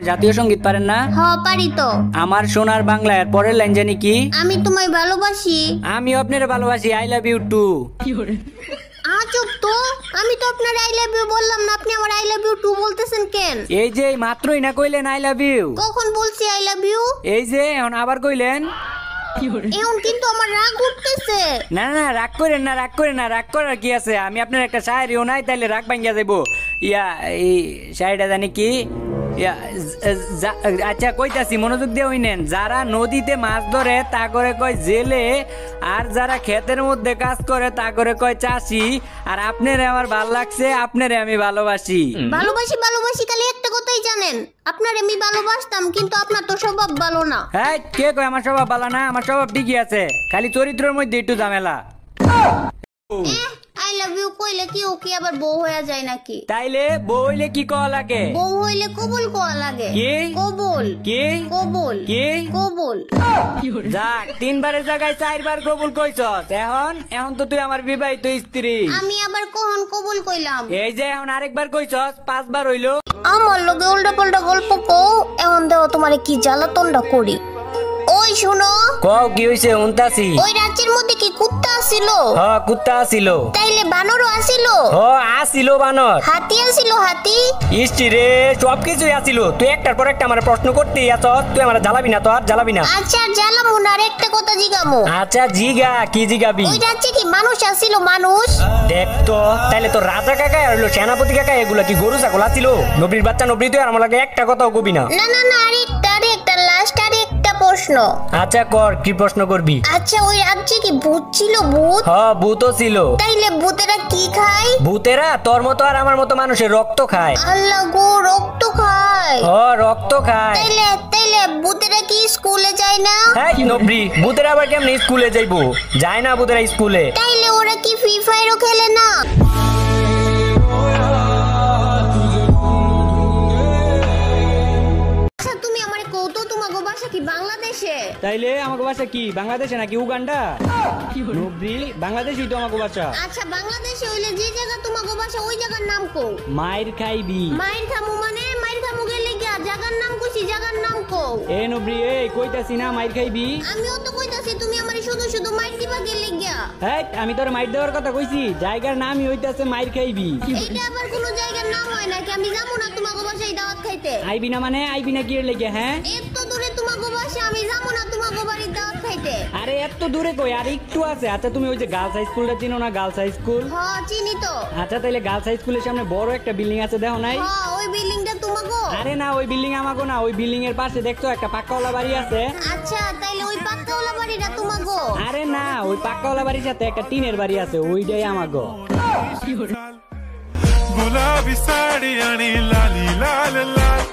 জাতীয় সঙ্গীত পারেন না? হ্যাঁ পারি তো। আমার সোনার বাংলা এর পরের লাইন জানি কি? আমি তোমায় ভালোবাসি। আমি আপনারে ভালোবাসি, আই লাভ ইউ টু। চুপ তো, আমি তো আপনার আই লাভ ইউ বললাম না, আপনি আমার আই লাভ ইউ টু বলতেছেন কেন? এই যে মাত্রই না কইলেন আই লাভ ইউ। কখন বলছি আই লাভ ইউ? এই যে এখন আবার কইলেন। এখন কিন্তু আমার রাগ উঠতেছে। না না রাগ করেন না, রাগ করেন না, রাগ করার কি আছে? আমি আপনার একটা শায়েরিও নাই, তাইলে রাগ ভাঙ্গিয়া যাইব। এই শায়েরিটা জানি কি? আচ্ছা কইতাছি, মনোযোগ দিয়ে হইনেন। যারা নদীতে মাছ ধরে তা করে কয় জেলে, আর যারা ক্ষেতের মধ্যে কাজ করে তা করে কয় চাষি। আর আপনারে আমার ভাল লাগছে, আপনারে আমি ভালোবাসি। ভালোবাসি ভালোবাসি খালি একটা কথাই জানেন, আপনার আমি ভালোবাসতাম, কিন্তু আপনার তো স্বভাব ভালো না। হ্যাঁ কে কয় আমার স্বভাব ভালো না? আমার স্বভাব ঠিকই আছে, খালি চরিত্রের মধ্যে একটু ঝামেলা। আই লাভ ইউ কইলে কি ও কি আবার বউ হয়ে যায় নাকি? তাইলে বউ হইলে কি কওয়া লাগে? বউ হইলে কবুল কোয়া লাগে। কি কবুল? কি কবুল? কি কবুল? যাক, তিনবারের জায়গায় চারবার কবুল কইছস। এখন তো তুই আমার বিবাহিত স্ত্রী। আমি আবার কখন কবুল কইলাম? এই যে এখন আরেকবার কইছস, পাঁচবার হইলো। আমার লগে উল্টা পাল্টা গল্প কও, এখন দেও তোমারে কি জ্বালাতনটা করি। ওই শুনো, কও কি হইছে? উনতাছি। ওই রাজ্যের মধ্যে কি কুত্তা আছিল? হ্যাঁ কুত্তা আছিল। তাইলে বানরও আছিল? হ্যাঁ আছিল বানর। হাতি আছিল? হাতি? ইষ্টি রে, সবকিছুই আছিল। তুই একটার পর একটা আমার প্রশ্ন করতেই আছস। তুই আমার জ্বালাবি না তো, আর জ্বালাবি না। আচ্ছা জ্বালামু না, আরেকটা কথা জিগামু। আচ্ছা জিগা, কি জিগাবি? ওই রাজ্যে কি মানুষ আছিল? মানুষ? দেখ তো, তাইলে তো রাজা কাকা আর হলো সেনাপতি কাকা, এগুলা কি গরু ছাগল আছিল? নবীর বাচ্চা নবী, তুই আর আমার লাগে একটা কথাও কবি না। না না না, আরেকটা লাস্ট আরেকটা প্রশ্ন। আচ্ছা কর, কি প্রশ্ন করবি? আচ্ছা ওই রাজ্যে কি ভূত ছিল? ভূত? হ্যাঁ ভূতও ছিল। তাইলে ভূতেরা কি খায়? ভূতেরা তোর মতো আর আমার মতো মানুষের রক্ত খায়। আল্লাহ গো, রক্ত খায়? হ্যাঁ রক্ত খায়। তাইলে ভূতেরা কি স্কুলে যায় না? হ্যাঁ নবী, ভূতেরা আবার কেমনে স্কুলে যাইবো? যায় না ভূতেরা স্কুলে। তাইলে ওরা কি ফ্রি ফায়ারও খেলে না? বাংলাদেশে? তাইলে আমাকে বাসা কি বাংলাদেশে নাকি উগান্ডা? নবী বাংলাদেশই তো আমাকে বাসা। আচ্ছা বাংলাদেশে হইলে যে জায়গা তোমাকে বাসা ওই জায়গার নাম কও। মাইর খাইবি। মাইর খামু মানে? মাইর খামু গেলে কি জায়গার নাম কইছি, জায়গার নাম কও। এ নবী এই কইতাছি না মাইর খাইবি। আমিও তো কইতাছি, তুমি আমারে শুধু শুধু মাইর দিবা গেলে গিয়া। হ্যাঁ আমি তোর মাইর দেওয়ার কথা কইছি, জায়গার নামই হইতাছে মাইর খাইবি। এইটা আবার কোন জায়গার নাম হয় নাকি? আমি যাবো না তোমাকে বাসায় দাওয়াত খাইতে। আইবি না মানে? আইবি না কি এর লাগি? হ্যাঁ এত দূরে তোমাকে বাসা, আমি যাবো না তোমাকে বাড়ির দাওয়াত খাইতে। আরে এত দূরে কই, আর একটু আছে। আচ্ছা তুমি ওই যে গার্লস হাই স্কুলটা চিনো না? Girls high school? হ্যাঁ চিনি তো। আচ্ছা তাইলে গার্লস হাই স্কুলের সামনে বড় একটা বিল্ডিং আছে, দেখো নাই? হ্যাঁ ওই বিল্ডিংটা তোমাকে? আরে না, ওই বিল্ডিং আমাগো না। ওই বিল্ডিং এর পাশে দেখছো একটা পাক্কাওয়ালা বাড়ি আছে? আচ্ছা তাইলে ওই পাক্কাওয়ালা বাড়িটা তোমাকে? আরে না, ওই পাক্কাওয়ালা বাড়ির সাথে একটা টিনের বাড়ি আছে, ওইটাই আমাগো। गुलाबी साड़ी आणि लाली लाल लाल